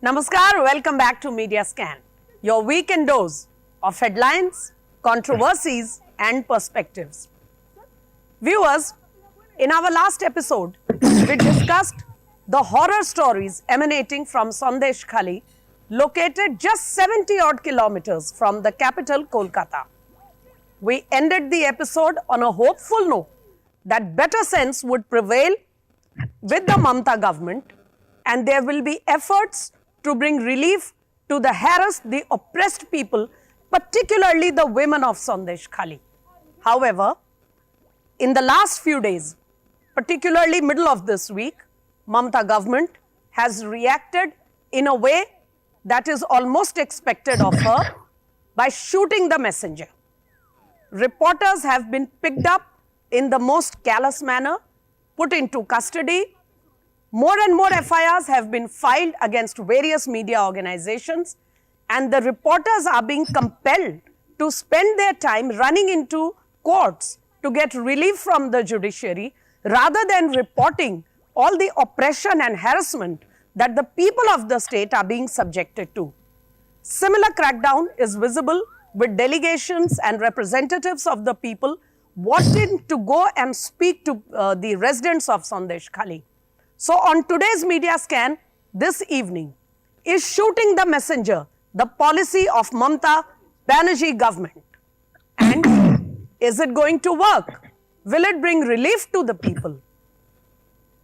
Namaskar, welcome back to Media Scan, your weekend dose of headlines, controversies and perspectives. Viewers, in our last episode, we discussed the horror stories emanating from Sandesh Khali, located just 70 odd kilometers from the capital Kolkata. We ended the episode on a hopeful note that better sense would prevail with the Mamta government and there will be efforts to bring relief to the harassed, the oppressed people, particularly the women of Sandesh Khali. However, in the last few days, particularly middle of this week, Mamta government has reacted in a way that is almost expected of her by shooting the messenger. Reporters have been picked up in the most callous manner, put into custody. More and more FIRs have been filed against various media organizations, and the reporters are being compelled to spend their time running into courts to get relief from the judiciary rather than reporting all the oppression and harassment that the people of the state are being subjected to. Similar crackdown is visible with delegations and representatives of the people wanting to go and speak to the residents of Sandesh Khali. So on today's Media Scan, this evening, is shooting the messenger, the policy of Mamta Banerjee government. And is it going to work? Will it bring relief to the people?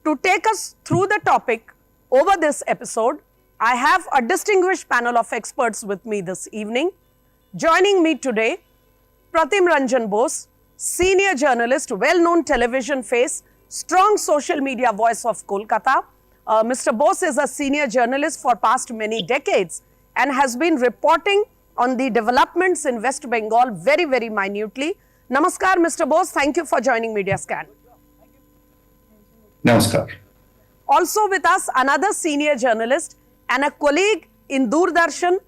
To take us through the topic over this episode, I have a distinguished panel of experts with me this evening. Joining me today, Pratim Ranjan Bose, senior journalist, well-known television face, strong social media voice of Kolkata. Mr. Bose is a senior journalist for past many decades and has been reporting on the developments in West Bengal very, very minutely. Namaskar, Mr. Bose. Thank you for joining Media Scan. Namaskar. Also with us, another senior journalist and a colleague in Doordarshan,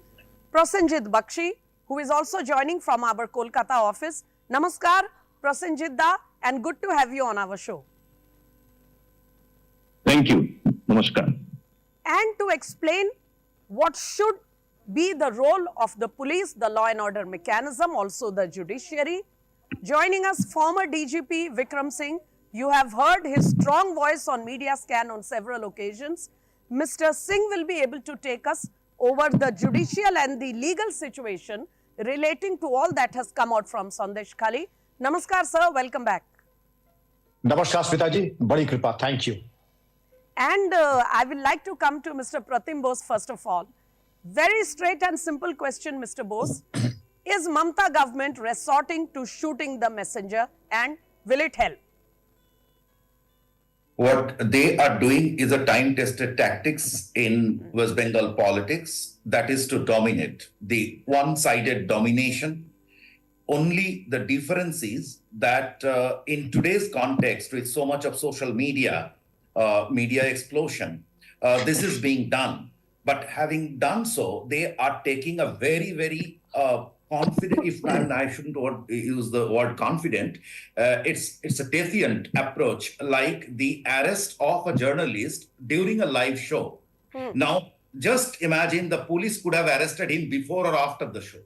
Prasenjit Bakshi, who is also joining from our Kolkata office. Namaskar, Prasenjit da, and good to have you on our show. Thank you. Namaskar. And to explain what should be the role of the police, the law and order mechanism, also the judiciary. Joining us, former DGP Vikram Singh. You have heard his strong voice on Media Scan on several occasions. Mr. Singh will be able to take us over the judicial and the legal situation relating to all that has come out from Sandesh Khali. Namaskar, sir. Welcome back. Namaskar, Smitaji. Badi kripa. Thank you. And I will like to come to Mr. Pratim Bose first of all. Very straight and simple question, Mr. Bose. Is Mamta government resorting to shooting the messenger and will it help? What they are doing is a time-tested tactics in West Bengal politics, that is to dominate, the one-sided domination. Only the difference is that in today's context, with so much of social media, media explosion, this is being done. But having done so, they are taking a very, very confident, if I shouldn't use the word confident, it's a defiant approach, like the arrest of a journalist during a live show. Now, just imagine the police could have arrested him before or after the show.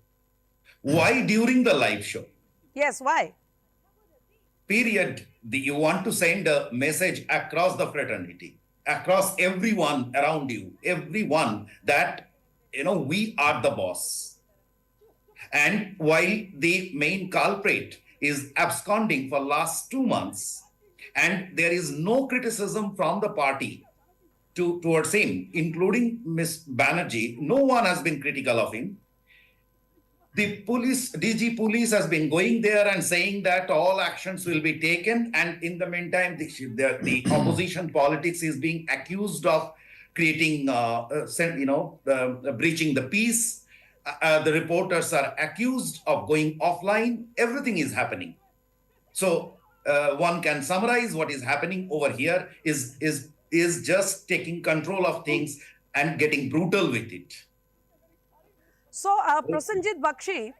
Why during the live show? Yes, why? Period. You want to send a message across the fraternity, across everyone around you, everyone that, we are the boss. And while the main culprit is absconding for last 2 months, and there is no criticism from the party towards him, including Ms. Banerjee, no one has been critical of him. The police, DG police has been going there and saying that all actions will be taken. And in the meantime, the opposition politics is being accused of creating, breaching the peace. The reporters are accused of going offline. Everything is happening. So one can summarize what is happening over here is just taking control of things and getting brutal with it. So, Prasenjit Bakshi,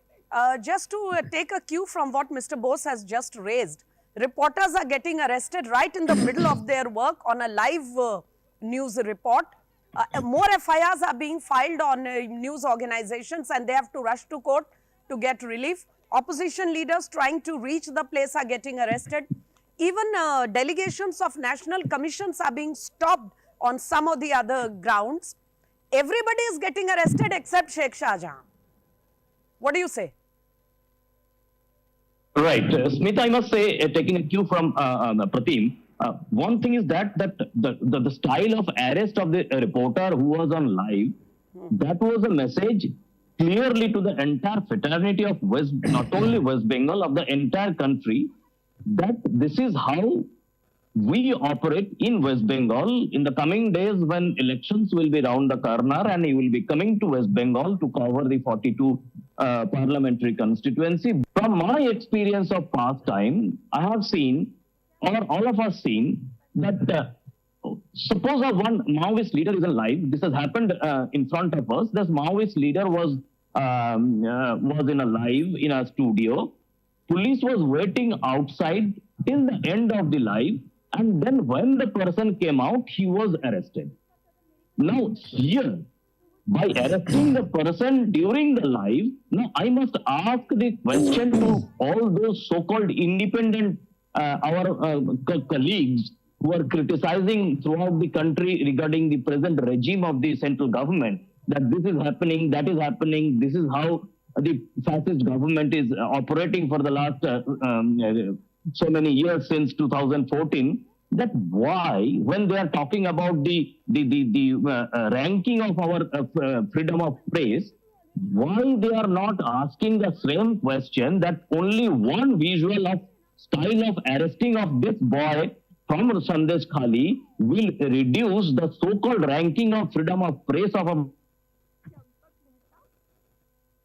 just to take a cue from what Mr. Bose has just raised, reporters are getting arrested right in the middle of their work on a live news report. More FIRs are being filed on news organizations and they have to rush to court to get relief. Opposition leaders trying to reach the place are getting arrested. Even delegations of national commissions are being stopped on some of the other grounds. Everybody is getting arrested except Sheikh Shahjahan. What do you say? Right. Smita, I must say, taking a cue from Pratim, one thing is that the style of arrest of the reporter who was on live, that was a message clearly to the entire fraternity of West, not only West Bengal, of the entire country, that this is how we operate in West Bengal in the coming days when elections will be round the corner and he will be coming to West Bengal to cover the 42 parliamentary constituency. From my experience of past time, I have seen, or all of us seen, that suppose one Maoist leader is alive. This has happened in front of us. This Maoist leader was in a live in a studio. Police was waiting outside till the end of the live, and then when the person came out, he was arrested. Now here, by arresting the person during the live, now I must ask the question to all those so-called independent our colleagues who are criticizing throughout the country regarding the present regime of the central government, that this is happening, that is happening, this is how the fascist government is operating for the last so many years since 2014, that why, when they are talking about the ranking of our freedom of press, why they are not asking the same question that only one visual of style of arresting of this boy from Sandesh Khali will reduce the so-called ranking of freedom of press of a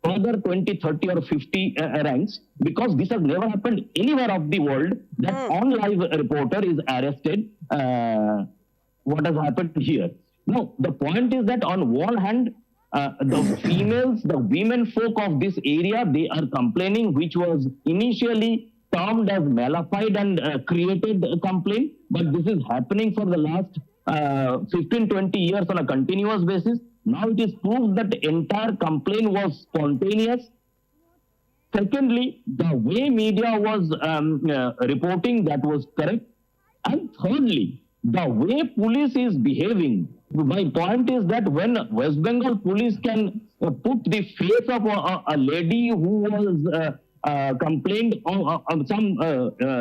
further 20, 30 or 50 ranks, because this has never happened anywhere of the world that on live reporter is arrested. What has happened here? Now, the point is that on one hand, the females, the women folk of this area, they are complaining, which was initially termed as malafide and created a complaint, but this is happening for the last 15, 20 years on a continuous basis. Now it is proved that the entire complaint was spontaneous. Secondly, the way media was reporting, that was correct. And thirdly, the way police is behaving. My point is that when West Bengal police can put the face of a lady who was complained of some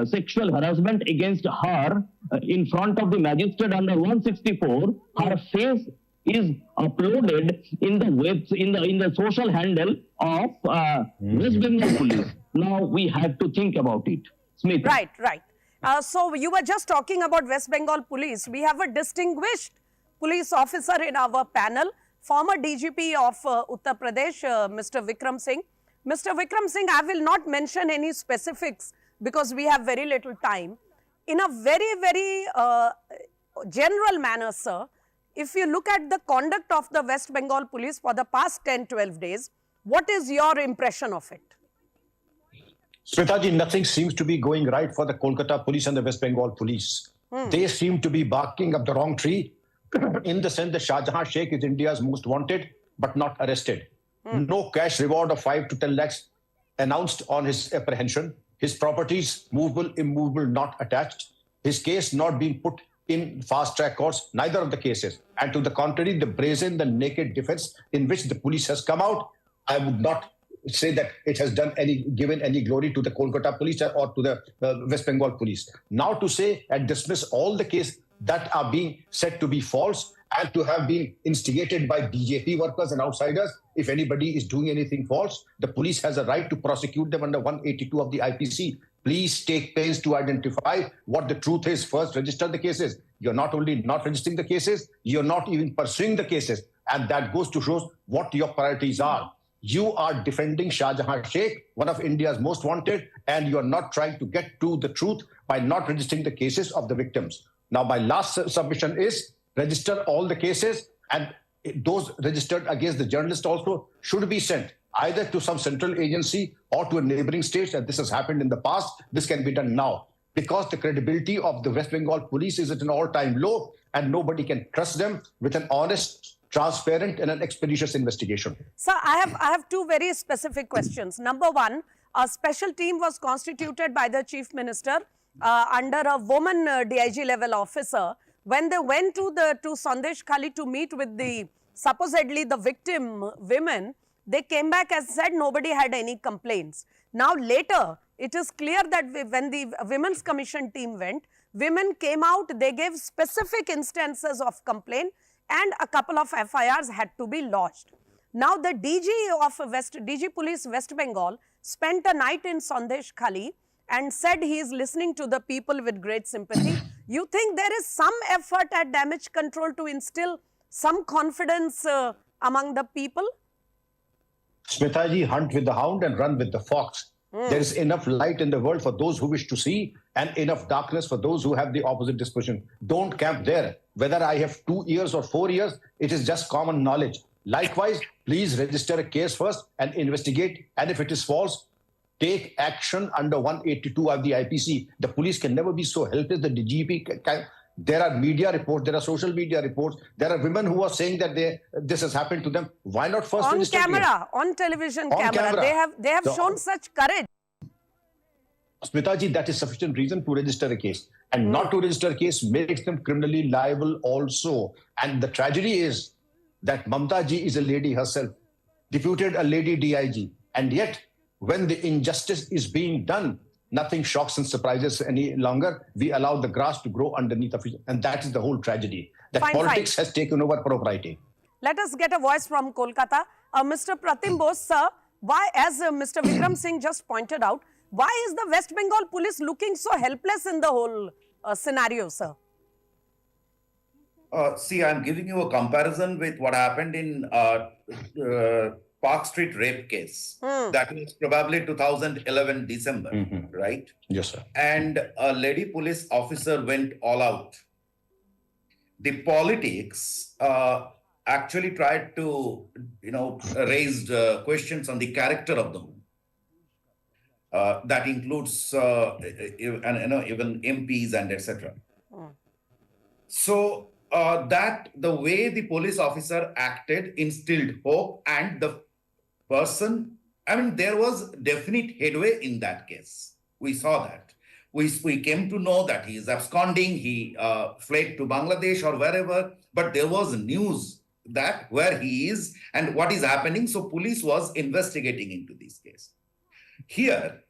sexual harassment against her in front of the magistrate under 164, her face is uploaded in the social handle of West Bengal police. Now we have to think about it. Smith. Right. So you were just talking about West Bengal police. We have a distinguished police officer in our panel, former DGP of Uttar Pradesh, Mr. Vikram Singh. Mr. Vikram Singh, I will not mention any specifics because we have very little time. In a very, very general manner, sir, if you look at the conduct of the West Bengal police for the past 10-12 days, what is your impression of it? Smitaji, nothing seems to be going right for the Kolkata police and the West Bengal police. They seem to be barking up the wrong tree in the sense that Shahjahan Sheikh is India's most wanted but not arrested. No cash reward of 5 to 10 lakhs announced on his apprehension. His properties, movable, immovable, not attached. His case not being put in fast-track courts, neither of the cases. And to the contrary, the brazen, the naked defense in which the police has come out, I would not say that it has given any glory to the Kolkata police or to the West Bengal police. Now to say and dismiss all the cases that are being said to be false and to have been instigated by BJP workers and outsiders, if anybody is doing anything false, the police has a right to prosecute them under 182 of the IPC. Please take pains to identify what the truth is. First, register the cases. You're not only not registering the cases, you're not even pursuing the cases. And that goes to show what your priorities are. You are defending Shahjahan Sheikh, one of India's most wanted, and you're not trying to get to the truth by not registering the cases of the victims. Now, my last submission is register all the cases, and those registered against the journalist also should be sent either to some central agency or to a neighboring state. And this has happened in the past. This can be done now because the credibility of the West Bengal police is at an all-time low. and nobody can trust them with an honest, transparent, and an expeditious investigation. Sir, I have two very specific questions. Number one, a special team was constituted by the Chief Minister under a woman DIG level officer. When they went to Sandesh Khali to meet with the supposedly the victim women, they came back and said nobody had any complaints. Now later, it is clear that when the Women's Commission team went, women came out, they gave specific instances of complaint and a couple of FIRs had to be lodged. Now the DG Police West Bengal spent a night in Sandesh Khali and said he is listening to the people with great sympathy. You think there is some effort at damage control to instill some confidence among the people? Smitaji, hunt with the hound and run with the fox. There is enough light in the world for those who wish to see and enough darkness for those who have the opposite disposition. Don't camp there. Whether I have 2 years or 4 years, it is just common knowledge. Likewise, please register a case first and investigate. And if it is false, take action under 182 of the IPC. The police can never be so helpless. The DGP can. There are media reports, there are social media reports, there are women who are saying that this has happened to them. Why not first on register camera, on television camera. They have shown such courage. Smitaji, that is sufficient reason to register a case. And not to register a case makes them criminally liable also. And the tragedy is that Mamta ji is a lady herself, deputed a lady DIG. And yet, when the injustice is being done, nothing shocks and surprises any longer. We allow the grass to grow underneath of it. And that is the whole tragedy. That politics has taken over propriety. Let us get a voice from Kolkata. Mr. Pratim Bose, sir, why, as Mr. Vikram Singh just pointed out, why is the West Bengal police looking so helpless in the whole scenario, sir? See, I'm giving you a comparison with what happened in Park Street rape case. That was probably 2011 December, right? Yes, sir. And a lady police officer went all out. The politics actually tried to, raise questions on the character of the woman. That includes, even MPs and etc. So that the way the police officer acted instilled hope, and the person, there was definite headway in that case. We saw that. We came to know that he is absconding, he fled to Bangladesh or wherever, but there was news that where he is and what is happening. So police was investigating into this case. Here,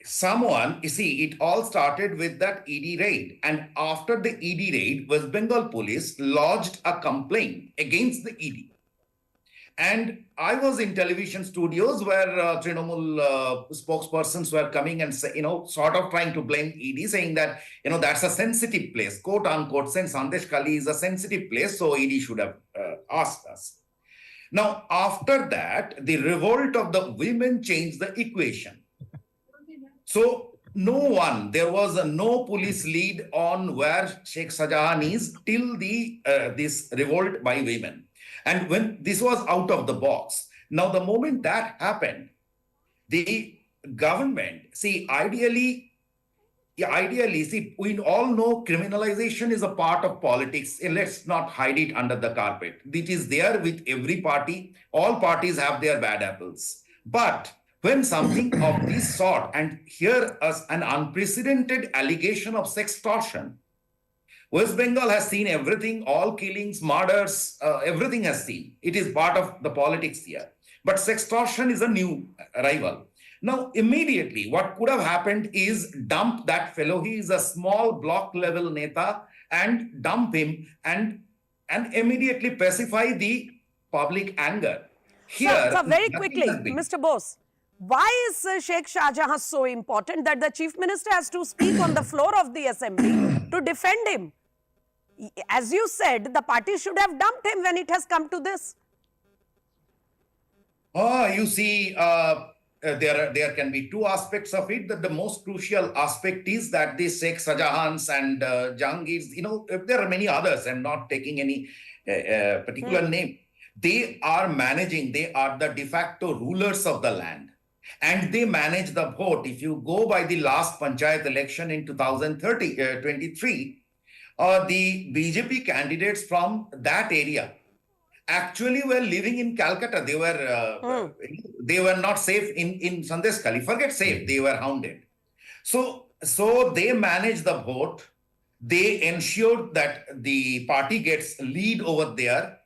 it all started with that ED raid. And after the ED raid, West Bengal police lodged a complaint against the ED. And I was in television studios where Trinamool spokespersons were coming and, sort of trying to blame ED, saying that, that's a sensitive place, quote unquote, since Sandesh Khali is a sensitive place, so ED should have asked us. Now, after that, the revolt of the women changed the equation. So there was no police lead on where Sheikh Shahjahan is till this revolt by women. And when this was out of the box, now the moment that happened, the government, ideally, we all know criminalization is a part of politics. Let's not hide it under the carpet. It is there with every party. All parties have their bad apples. But when something of this sort, and here as an unprecedented allegation of sextortion, West Bengal has seen everything, all killings, murders, everything has seen. It is part of the politics here. But sextortion is a new arrival. Now, immediately, what could have happened is dump that fellow. He is a small block level neta, and dump him and immediately pacify the public anger. Here, so very quickly, Mr. Bose, why is Sheikh Shahjahan so important that the Chief Minister has to speak on the floor of the assembly to defend him? As you said, the party should have dumped him when it has come to this. You see, there can be two aspects of it. That the most crucial aspect is that the Sheikh Shahjahans and Jahangirs, there are many others. I'm not taking any particular name. They are managing. They are the de facto rulers of the land, and they manage the vote. If you go by the last panchayat election in 2023, the BJP candidates from that area actually were living in Calcutta. They were not safe in Sandesh Khali. Forget safe, they were hounded. So they managed the vote. They ensured that the party gets lead over there.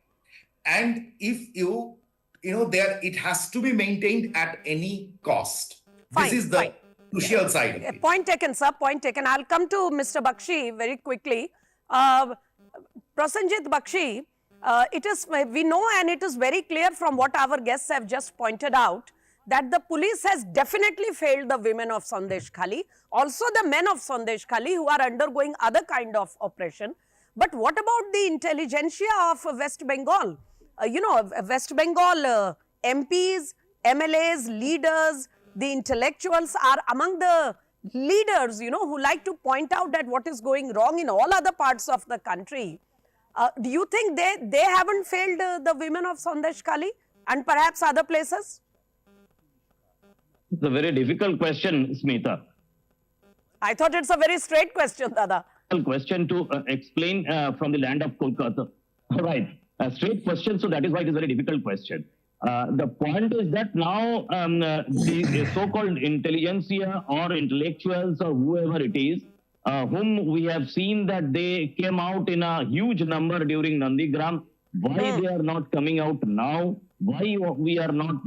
And if there, it has to be maintained at any cost. Fine, this is the fine. crucial side of it. Point taken, sir. Point taken. I'll come to Mr. Bakshi very quickly. Prasenjit Bakshi, we know, and it is very clear from what our guests have just pointed out, that the police has definitely failed the women of Sandesh Khali, also the men of Sandesh Khali who are undergoing other kind of oppression. But what about the intelligentsia of West Bengal? West Bengal MPs, MLAs, leaders, the intellectuals are among the leaders, who like to point out that what is going wrong in all other parts of the country. Do you think they haven't failed the women of Sandesh Khali and perhaps other places? It's a very difficult question, Smita. I thought it's a very straight question, Dada. Question to explain from the land of Kolkata. Right. A straight question, so that is why it is a very difficult question. The point is that now the so-called intelligentsia or intellectuals or whoever it is, whom we have seen that they came out in a huge number during Nandigram, why they are not coming out now, why we are not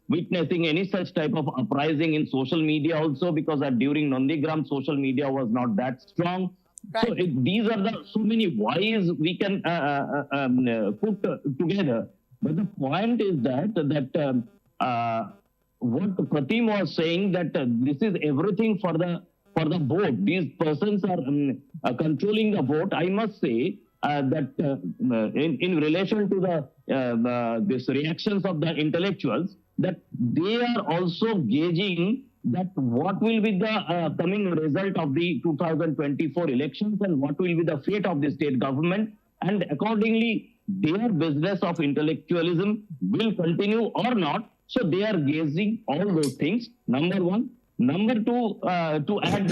witnessing any such type of uprising in social media also, because during Nandigram social media was not that strong. Right. So these are the so many whys we can put together. But the point is that what Pratim was saying, that this is everything for the vote. These persons are controlling the vote. I must say that in relation to this reactions of the intellectuals, that they are also gauging that what will be the coming result of the 2024 elections and what will be the fate of the state government, and accordingly their business of intellectualism will continue or not. So they are gauging all those things, number one. Number two, to add,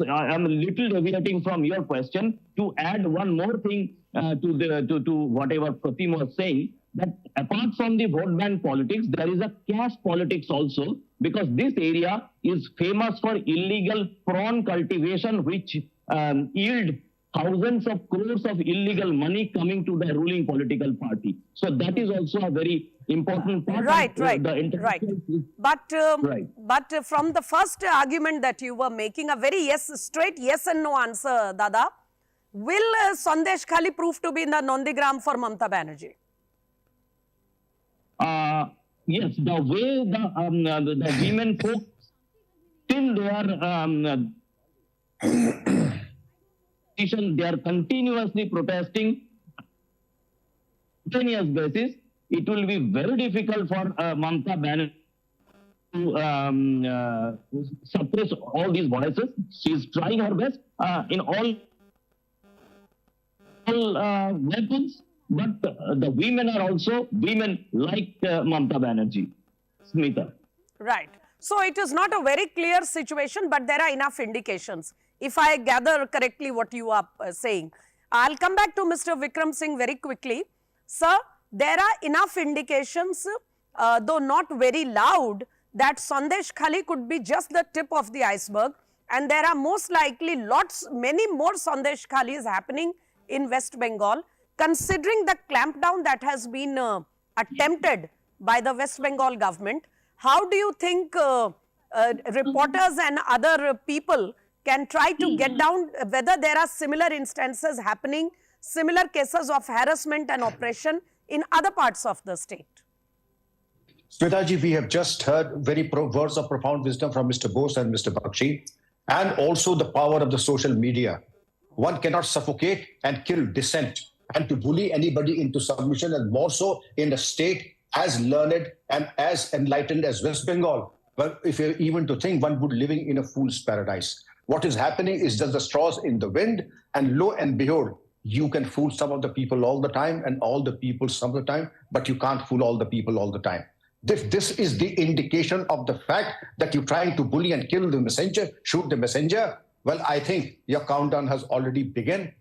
I'm a little deviating from your question, to add one more thing to whatever Pratim was saying, that apart from the vote bank politics, there is a caste politics also, because this area is famous for illegal prawn cultivation, which yield thousands of crores of illegal money coming to the ruling political party. So that is also a very important part. Right. But from the first argument that you were making, a very straight yes and no answer, Dada. Will Sandesh Khali prove to be in the Nandigram for Mamta Banerjee? Yes, the way the women folk still they are continuously protesting on a continuous basis. It will be very difficult for Mamta Banerjee to suppress all these voices. She is trying her best in all weapons, but the women are also women like Mamta Banerjee. Smita. Right. So it is not a very clear situation, but there are enough indications, if I gather correctly what you are saying. I'll come back to Mr. Vikram Singh very quickly. Sir, there are enough indications, though not very loud, that Sandesh Khali could be just the tip of the iceberg, and there are most likely many more Sandesh Khalis happening in West Bengal, considering the clampdown that has been attempted by the West Bengal government. How do you think reporters and other people can try to get down whether there are similar instances happening, similar cases of harassment and oppression in other parts of the state? Smitaji, we have just heard words of profound wisdom from Mr. Bose and Mr. Bakshi, and also the power of the social media. One cannot suffocate and kill dissent and to bully anybody into submission, and more so in a state as learned and as enlightened as West Bengal. Well, if you're even to think one would living in a fool's paradise. What is happening is just the straws in the wind, and lo and behold, you can fool some of the people all the time and all the people some of the time, but you can't fool all the people all the time. This is the indication of the fact that you're trying to bully and kill the messenger, shoot the messenger, Well, I think your countdown has already begun.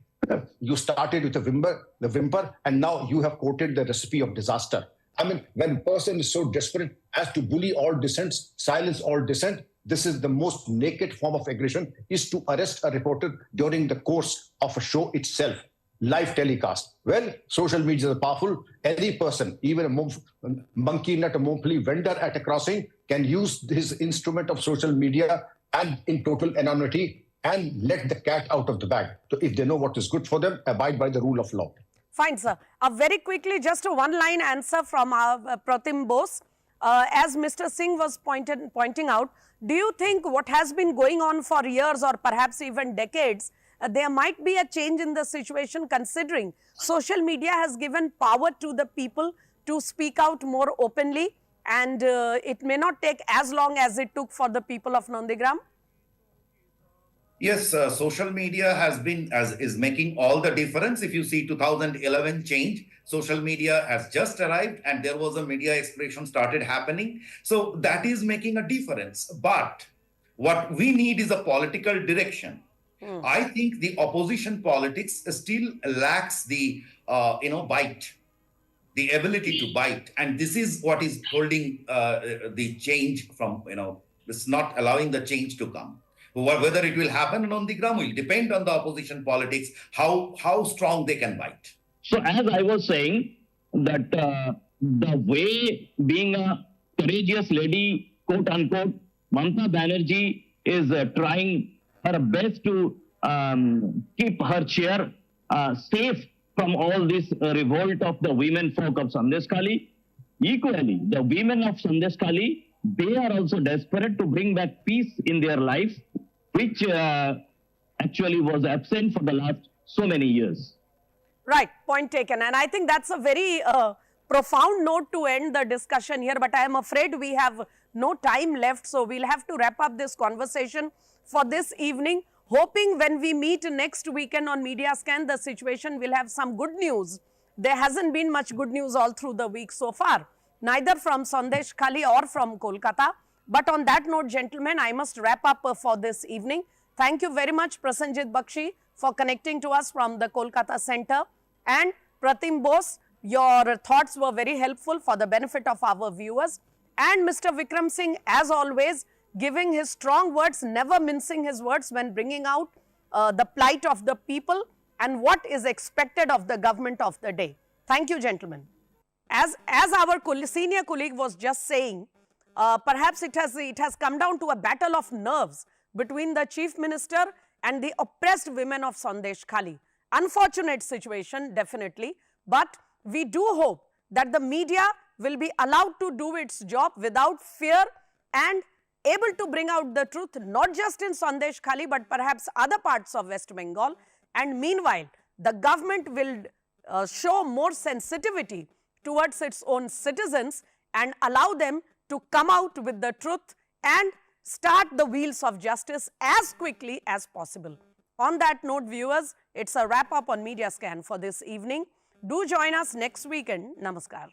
You started with the whimper, and now you have quoted the recipe of disaster. I mean, when a person is so desperate as to bully all dissents, silence all dissent, this is the most naked form of aggression, is to arrest a reporter during the course of a show itself, live telecast. Well, social media is powerful. Any person, even a monkey nut, a Mompli vendor at a crossing, can use this instrument of social media and in total anonymity and let the cat out of the bag. So if they know what is good for them, abide by the rule of law. Fine, sir. Very quickly, just a one-line answer from our Pratim Bose. As Mr. Singh was pointing out, do you think what has been going on for years or perhaps even decades, there might be a change in the situation considering social media has given power to the people to speak out more openly, and it may not take as long as it took for the people of Nandigram? Yes, social media is making all the difference. If you see 2011 change, social media has just arrived and there was a media expression started happening. So that is making a difference. But what we need is a political direction. I think the opposition politics still lacks the bite, the ability to bite, and this is what is holding the change from it's not allowing the change to come. Whether it will happen on the ground will depend on the opposition politics, how strong they can bite. So as I was saying, that the way being a courageous lady, quote unquote, Mamta Banerjee is trying her best to keep her chair safe from all this revolt of the women folk of Sandeshkhali. Equally, the women of Sandeshkhali, they are also desperate to bring back peace in their life, which actually was absent for the last so many years. Right, point taken. And I think that's a very profound note to end the discussion here, but I am afraid we have no time left, so we'll have to wrap up this conversation for this evening, hoping when we meet next weekend on Media Scan, the situation will have some good news. There hasn't been much good news all through the week so far, neither from Sandeshkhali or from Kolkata. But on that note, gentlemen, I must wrap up for this evening. Thank you very much, Prasenjit Bakshi, for connecting to us from the Kolkata Center. And Pratim Bose, your thoughts were very helpful for the benefit of our viewers. And Mr. Vikram Singh, as always, giving his strong words, never mincing his words when bringing out the plight of the people and what is expected of the government of the day. Thank you, gentlemen. As our senior colleague was just saying, perhaps it has come down to a battle of nerves between the Chief Minister and the oppressed women of Sandeshkhali. Unfortunate situation, definitely, but we do hope that the media will be allowed to do its job without fear and able to bring out the truth, not just in Sandeshkhali, but perhaps other parts of West Bengal. And meanwhile, the government will show more sensitivity towards its own citizens and allow them to come out with the truth and start the wheels of justice as quickly as possible. On that note, viewers, it's a wrap up on Media Scan for this evening. Do join us next weekend. Namaskar.